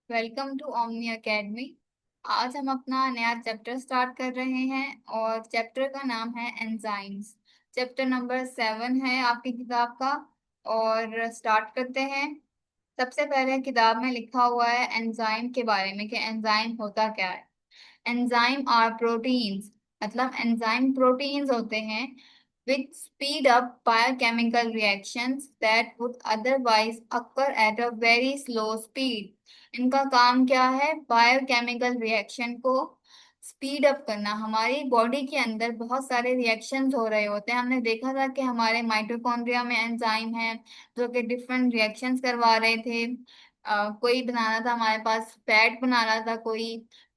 Welcome to omni academy. आज हम अपना नया चैप्टर स्टार्ट कर रहे हैं और चैप्टर का नाम है एंजाइम्स। चैप्टर नंबर 7 है आपकी किताब का। और स्टार्ट करते हैं। सबसे पहले किताब में लिखा हुआ है एंजाइम के बारे में कि एंजाइम होता क्या है। एंजाइम आर प्रोटीन्स, मतलब एंजाइम प्रोटीन्स होते हैं which speed up biochemical reactions that would otherwise occur at a very slow speed। इनका काम क्या है? बायोकेमिकल रिएक्शन को स्पीड अप करना। हमारी बॉडी के अंदर बहुत सारे रिएक्शंस हो रहे होते हैं। हमने देखा था कि हमारे माइटोकॉन्ड्रिया में एंजाइम है जो कि डिफरेंट रिएक्शंस करवा रहे थे। कोई बना रहा था, हमारे पास फैट बना रहा था, कोई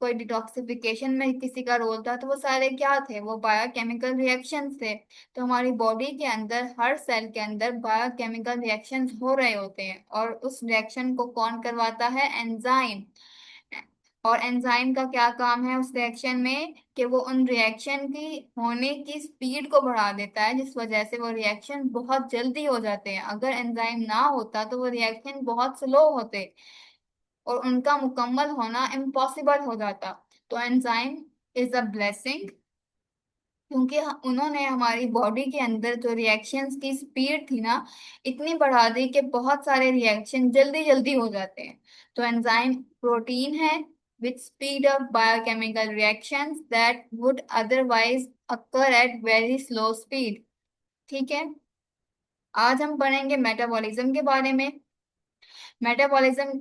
कोई डिटॉक्सिफिकेशन में किसी का रोल था। तो वो सारे क्या थे? वो बायोकेमिकल रिएक्शंस थे। तो हमारी बॉडी के अंदर हर सेल के अंदर बायोकेमिकल रिएक्शंस हो रहे होते हैं और उस रिएक्शन को कौन करवाता है? एंजाइम। और एंजाइम का क्या काम है उस रिएक्शन में? कि वो उन रिएक्शन की होने की स्पीड को बढ़ा देता है, जिस वजह से वो रिएक्शन बहुत जल्दी हो जाते हैं। अगर एंजाइम ना होता तो वो रिएक्शन बहुत स्लो होते और उनका मुकम्मल होना इम्पॉसिबल हो जाता। तो एंजाइम इज अ ब्लेसिंग, क्योंकि उन्होंने हमारी बॉडी के अंदर जो रिएक्शंस की स्पीड थी ना, इतनी बढ़ा दी कि बहुत सारे रिएक्शन जल्दी जल्दी हो जाते हैं। तो एंजाइम प्रोटीन है विच speed up biochemical reactions that would otherwise occur at very slow speed. ठीक है। आज हम पढ़ेंगे मेटाबॉलिज्म के बारे में। मेटाबॉलिज्म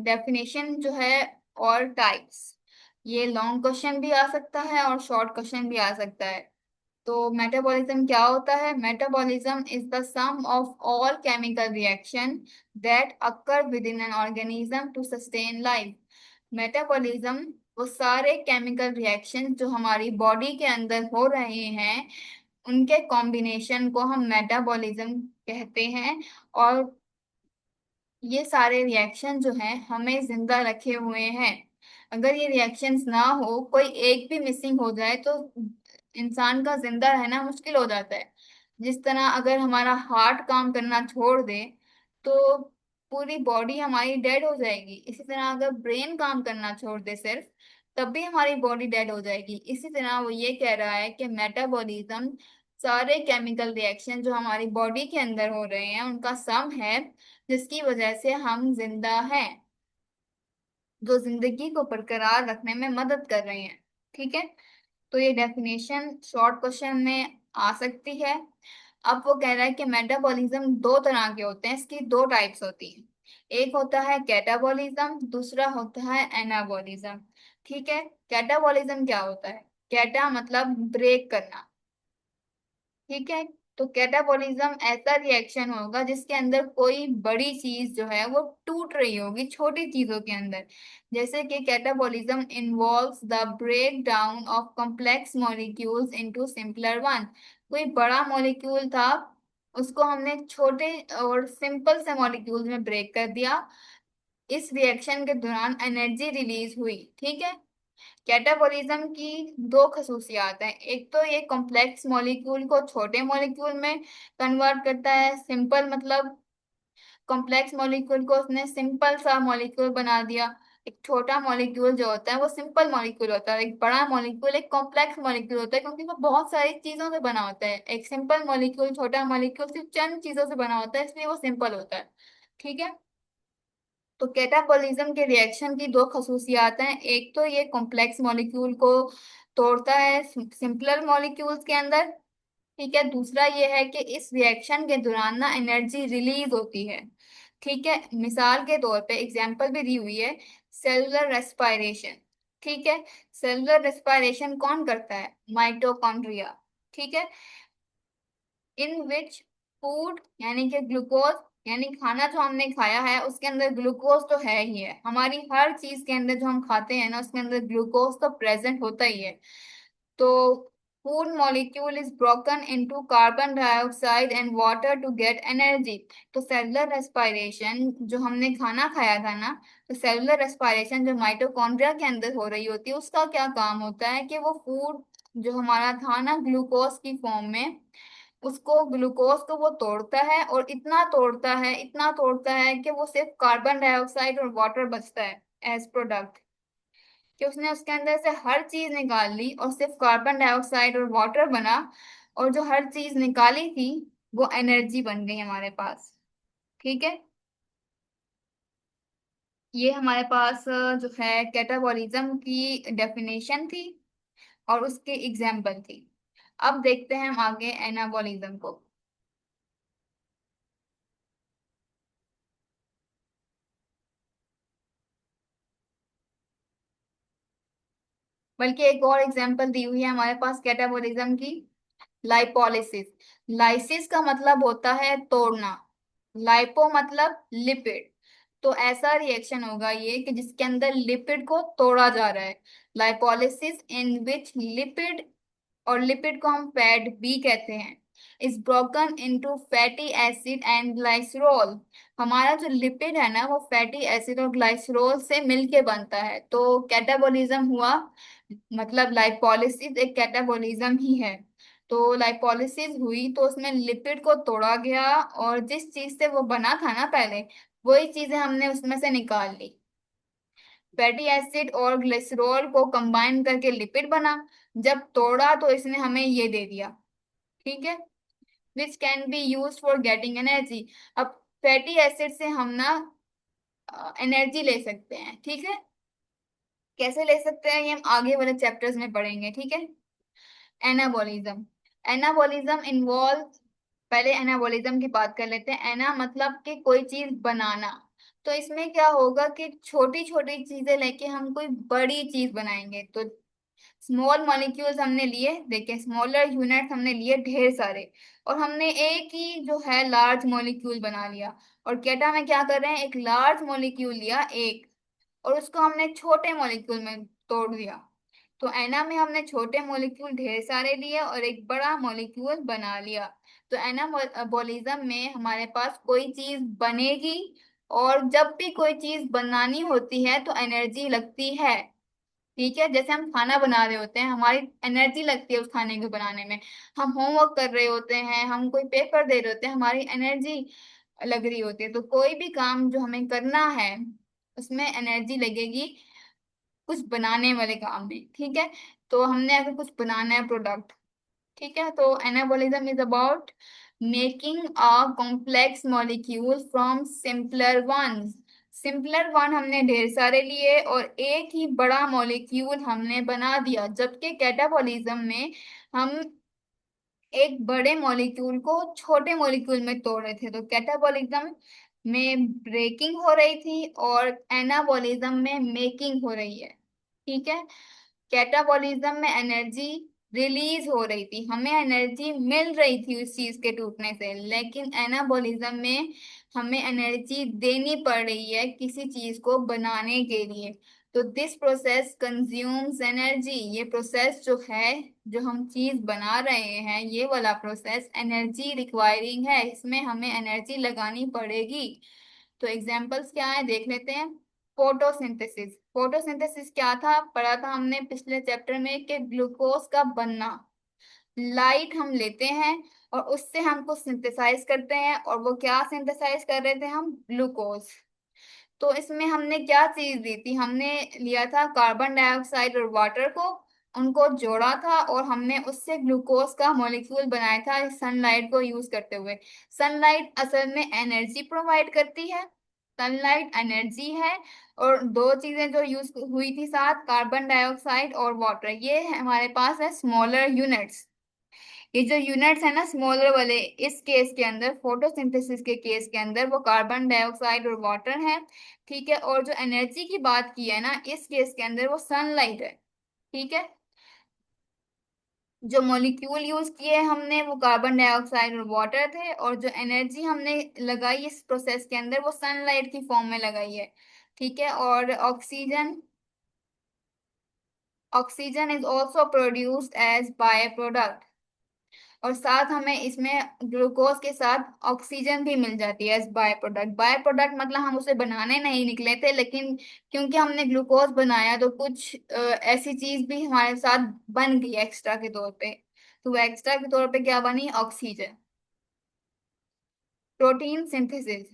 डेफिनेशन जो है और टाइप्स, ये लॉन्ग क्वेश्चन भी आ सकता है और शॉर्ट क्वेश्चन भी आ सकता है। तो मेटाबॉलिज्म क्या होता है? Metabolism is the sum of all chemical reaction that occur within an organism to sustain life. Metabolism वो सारे केमिकल रिएक्शन जो हमारी बॉडी के अंदर हो रहे हैं, उनके कॉम्बिनेशन को हम मेटाबॉलिज्म कहते हैं। और ये सारे रिएक्शन जो हैं हमें जिंदा रखे हुए हैं। अगर ये रिएक्शंस ना हो, कोई एक भी मिसिंग हो जाए तो इंसान का जिंदा रहना मुश्किल हो जाता है। जिस तरह अगर हमारा हार्ट काम करना छोड़ दे तो पूरी बॉडी हमारी डेड हो जाएगी। इसी तरह अगर ब्रेन काम करना छोड़ दे सिर्फ, तब भी हमारी बॉडी डेड हो जाएगी। इसी तरह वो ये कह रहा है कि मेटाबॉलिज्म सारे केमिकल रिएक्शन जो हमारी बॉडी के अंदर हो रहे हैं उनका सम है, जिसकी वजह से हम जिंदा हैं, जो जिंदगी को बरकरार रखने में मदद कर रहे हैं। ठीक है। तो ये डेफिनेशन शॉर्ट क्वेश्चन में आ सकती है। अब वो कह रहा है कि मेटाबॉलिज्म दो तरह के होते हैं, इसकी दो टाइप्स होती हैं। एक होता है कैटाबॉलिज्म, दूसरा होता है एनाबॉलिज्म। ठीक है। कैटाबॉलिज्म क्या होता है? कैटा मतलब ब्रेक करना। ठीक है। तो कैटाबॉलिज्म ऐसा रिएक्शन होगा जिसके अंदर कोई बड़ी चीज जो है वो टूट रही होगी छोटी चीजों के अंदर। जैसे कि catabolism involves the break down of complex molecules into simpler one. कोई बड़ा मॉलिक्यूल था, उसको हमने छोटे और सिंपल से मॉलिक्यूल्स में ब्रेक कर दिया। इस रिएक्शन के दौरान एनर्जी रिलीज हुई। ठीक है। कैटाबॉलिज्म की दो खसूसियात हैं। एक तो ये कॉम्प्लेक्स मॉलिक्यूल को छोटे मॉलिक्यूल में कन्वर्ट करता है। सिंपल मतलब कॉम्प्लेक्स मॉलिक्यूल को उसने सिंपल सा मॉलिक्यूल बना दिया। एक छोटा मॉलिक्यूल जो होता है वो सिंपल मॉलिक्यूल होता है, एक बड़ा मॉलिक्यूल एक कॉम्प्लेक्स मॉलिक्यूल होता है, क्योंकि वो बहुत सारी चीजों से बना होता है। एक सिंपल मॉलिक्यूल, छोटा मॉलिक्यूल सिर्फ चंद चीजों से बना होता है, इसलिए वो सिंपल होता है। ठीक है। तो कैटाबॉलिज्म के रिएक्शन की दो खसूसियात हैं। एक तो ये कॉम्प्लेक्स मॉलिक्यूल को तोड़ता है सिंपलर मॉलिक्यूल्स के अंदर। ठीक है। दूसरा ये है कि इस रिएक्शन के दौरान ना एनर्जी रिलीज होती है। ठीक है। मिसाल के तौर पे एग्जांपल भी दी हुई है, सेलुलर रेस्पिरेशन। ठीक है। सेलुलर रेस्पिरेशन कौन करता है? माइटोकॉन्ड्रिया। ठीक है। इन विच फूड यानी कि ग्लूकोज, यानी खाना जो हमने खाया है उसके अंदर ग्लूकोज तो है ही है। हमारी हर चीज के अंदर जो हम खाते हैं ना उसके अंदर ग्लूकोज तो प्रेजेंट होता ही है। तो food molecule is broken into carbon dioxide and water to get energy. तो सेलुलर रेस्पिरेशन जो हमने खाना खाया था ना, तो सेलुलर रेस्पिरेशन जो माइटोकॉन्ड्रिया के अंदर हो रही होती है उसका क्या काम होता है कि वो फूड जो हमारा था ना ग्लूकोज की फॉर्म में, उसको ग्लूकोज को वो तोड़ता है और इतना तोड़ता है, इतना तोड़ता है कि वो सिर्फ कार्बन डाइऑक्साइड और वाटर बचता है। एज प्रोडक्ट, कि उसने उसके अंदर से हर चीज निकाल ली और सिर्फ कार्बन डाइऑक्साइड और वाटर बना, और जो हर चीज निकाली थी वो एनर्जी बन गई हमारे पास। ठीक है, ये हमारे पास जो है कैटाबॉलिज्म की डेफिनेशन थी और उसके एग्जाम्पल थी। अब देखते हैं हम आगे एनाबॉलिज्म को। बल्कि एक और एग्जाम्पल दी हुई है हमारे पास कैटाबॉलिज्म की, लाइपोलिसिस। लाइसिस का मतलब होता है तोड़ना, लाइपो मतलब लिपिड। तो ऐसा रिएक्शन होगा ये कि जिसके अंदर लिपिड को तोड़ा जा रहा है, लाइपोलिसिस इन विच लिपिड, और लिपिड को हम फैट बी कहते हैं, is broken into fatty acid and glycerol. हमारा जो लिपिड है ना वो फैटी एसिड और ग्लाइसरॉल से मिलके बनता है, तो कैटाबॉलिज्म हुआ, मतलब लाइपोलिसिस एक कैटाबॉलिज्म ही है। तो लाइपोलिसिस हुई तो उसमें लिपिड को तोड़ा गया, और जिस चीज से वो बना था ना पहले, वही चीजें हमने उसमें से निकाल ली। फैटी एसिड और ग्लिसरॉल को कंबाइन करके लिपिड बना, जब तोड़ा तो इसने हमें ये दे दिया। ठीक है, which can be use for getting energy. अब फैटी एसिड से हम ना एनर्जी ले सकते हैं। ठीक है, कैसे ले सकते हैं ये हम आगे वाले चैप्टर्स में पढ़ेंगे। ठीक है, एनाबॉलिज्म। एनाबॉलिज्म इन्वॉल्व, पहले एनाबॉलिज्म की बात कर लेते हैं। एना मतलब कि कोई चीज बनाना। तो इसमें क्या होगा कि छोटी छोटी चीजें लेके हम कोई बड़ी चीज बनाएंगे। तो स्मॉल मॉलिक्यूल्स हमने लिए, देखिए स्मॉलर यूनिट्स हमने लिए ढेर सारे, और हमने एक ही जो है लार्ज मॉलिक्यूल बना लिया। और केटा में क्या कर रहे हैं, एक लार्ज मॉलिक्यूल लिया एक, और उसको हमने छोटे मॉलिक्यूल में तोड़ दिया। तो एना में हमने छोटे मॉलिक्यूल ढेर सारे लिए और एक बड़ा मॉलिक्यूल बना लिया। तो एनाबॉलिज्म में हमारे पास कोई चीज बनेगी, और जब भी कोई चीज बनानी होती है तो एनर्जी लगती है। ठीक है, जैसे हम खाना बना रहे होते हैं, हमारी एनर्जी लगती है उस खाने को बनाने में। हम होमवर्क कर रहे होते हैं, हम कोई पेपर दे रहे होते हैं, हमारी एनर्जी लग रही होती है। तो कोई भी काम जो हमें करना है उसमें एनर्जी लगेगी, कुछ बनाने वाले काम में। ठीक है, तो हमने अगर कुछ बनाना है प्रोडक्ट, ठीक है, तो anabolism is about making a complex molecule from simpler ones. Simpler one हमने ढेर सारे लिए और एक ही बड़ा मॉलिक्यूल हमने बना दिया, जबकि कैटाबॉलिज्म में हम एक बड़े मॉलिक्यूल को छोटे मॉलिक्यूल में तोड़ रहे थे। तो कैटाबॉलिज्म में ब्रेकिंग हो रही थी और एनाबॉलिज्म में मेकिंग हो रही है। ठीक है, कैटाबॉलिज्म में एनर्जी रिलीज हो रही थी, हमें एनर्जी मिल रही थी उस चीज के टूटने से, लेकिन एनाबॉलिज्म में हमें एनर्जी देनी पड़ रही है किसी चीज को बनाने के लिए। तो दिस प्रोसेस कंज्यूम्स एनर्जी, ये प्रोसेस जो है, जो हम चीज बना रहे हैं, ये वाला प्रोसेस एनर्जी रिक्वायरिंग है, इसमें हमें एनर्जी लगानी पड़ेगी। तो एग्जांपल्स क्या है देख लेते हैं। फोटोसिंथेसिस। फोटोसिंथेसिस क्या था, पढ़ा था हमने पिछले चैप्टर में कि ग्लूकोज का बनना, लाइट हम लेते हैं और उससे हम कुछ सिंथेसाइज करते हैं, और वो क्या सिंथेसाइज कर रहे थे हम, ग्लूकोज। तो इसमें हमने क्या चीज दी थी, हमने लिया था कार्बन डाइऑक्साइड और वाटर को, उनको जोड़ा था और हमने उससे ग्लूकोज का मॉलिक्यूल बनाया था सनलाइट को यूज करते हुए। सनलाइट असल में एनर्जी प्रोवाइड करती है, सनलाइट एनर्जी है। और दो चीजें जो यूज हुई थी साथ, कार्बन डाइऑक्साइड और वाटर, ये हमारे पास है स्मॉलर यूनिट्स। ये जो यूनिट्स है ना स्मॉलर वाले, इस केस के अंदर, फोटोसिंथेसिस के केस के अंदर, वो कार्बन डाइऑक्साइड और वाटर है। ठीक है, और जो एनर्जी की बात की है ना इस केस के अंदर, वो सनलाइट है। ठीक है, जो मॉलिक्यूल यूज किए हमने वो कार्बन डाइऑक्साइड और वाटर थे, और जो एनर्जी हमने लगाई इस प्रोसेस के अंदर वो सनलाइट की फॉर्म में लगाई है। ठीक है, और oxygen, oxygen is also produced as by product, और साथ हमें इसमें ग्लूकोज के साथ ऑक्सीजन भी मिल जाती है as by product. By product मतलब हम उसे बनाने नहीं निकले थे, लेकिन क्योंकि हमने ग्लूकोज बनाया तो कुछ ऐसी चीज भी हमारे साथ बन गई एक्स्ट्रा के तौर पे। तो वो एक्स्ट्रा के तौर पे क्या बनी, oxygen. Protein synthesis.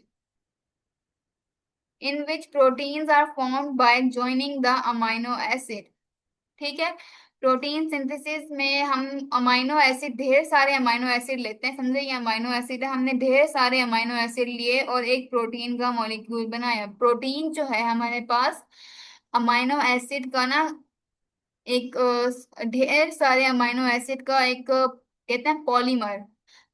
In which proteins are formed by joining the amino acid. ठीक है। प्रोटीन सिंथेसिस में हम अमाइनो एसिड, ढेर सारे अमाइनो एसिड लेते हैं। समझे, ये अमाइनो एसिड है, हमने ढेर सारे अमाइनो एसिड लिए और एक प्रोटीन का मॉलिक्यूल बनाया। प्रोटीन जो है हमारे पास अमाइनो एसिड का ना एक ढेर सारे अमाइनो एसिड का एक कहते हैं पॉलीमर।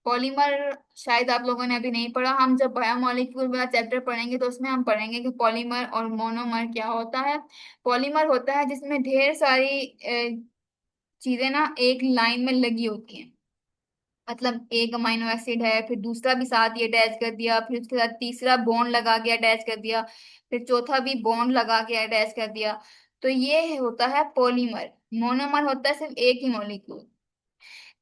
पॉलीमर शायद आप लोगों ने अभी नहीं पढ़ा, हम जब बायोमोलिक्यूल वाला चैप्टर पढ़ेंगे तो उसमें हम पढ़ेंगे कि पॉलीमर और मोनोमर क्या होता है। पॉलीमर होता है जिसमें ढेर सारी चीजें ना एक लाइन में लगी होती हैं। मतलब एक अमाइनो एसिड है, फिर दूसरा भी साथ ही अटैच कर दिया, फिर उसके साथ तीसरा बॉन्ड लगा के अटैच कर दिया, फिर चौथा भी बॉन्ड लगा के अटैच कर दिया। तो ये होता है पॉलीमर। मोनोमर होता है सिर्फ एक ही मॉलिक्यूल।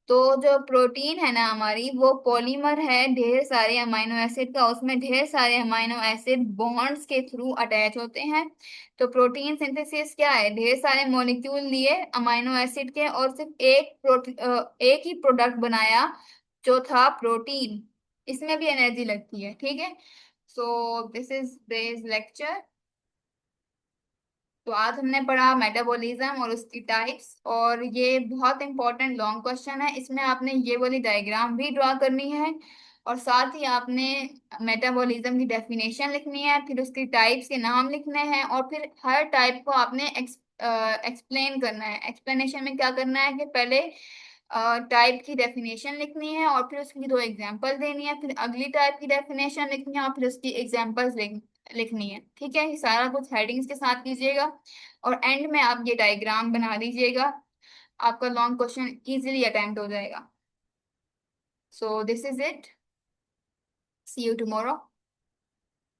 तो जो प्रोटीन है ना हमारी, वो पॉलीमर है ढेर सारे अमाइनो एसिड का, उसमें ढेर सारे अमाइनो एसिड बॉन्ड्स के थ्रू अटैच होते हैं। तो प्रोटीन सिंथेसिस क्या है, ढेर सारे मॉलिक्यूल लिए अमाइनो एसिड के और सिर्फ एक ही प्रोडक्ट बनाया जो था प्रोटीन। इसमें भी एनर्जी लगती है। ठीक है। सो दिस इज दिस लेक्चर। तो आज हमने पढ़ा मेटाबॉलिज्म और उसकी टाइप्स, और ये बहुत इंपॉर्टेंट लॉन्ग क्वेश्चन है। इसमें आपने ये वाली डायग्राम भी ड्रॉ करनी है और साथ ही आपने मेटाबॉलिज्म की डेफिनेशन लिखनी है, फिर उसकी टाइप्स के नाम लिखने हैं, और फिर हर टाइप को आपने एक्सप्लेन करना है। एक्सप्लेनेशन में क्या करना है कि पहले टाइप की डेफिनेशन लिखनी है और फिर उसकी दो एग्जांपल देनी है, फिर अगली टाइप की डेफिनेशन लिखनी है और फिर उसकी एग्जांपल्स लिखनी है। ठीक है, ये सारा कुछ हेडिंग्स के साथ कीजिएगा और एंड में आप ये डायग्राम बना दीजिएगा। आपका लॉन्ग क्वेश्चन इजीली अटेम्प्ट हो जाएगा। So this is it. See you tomorrow.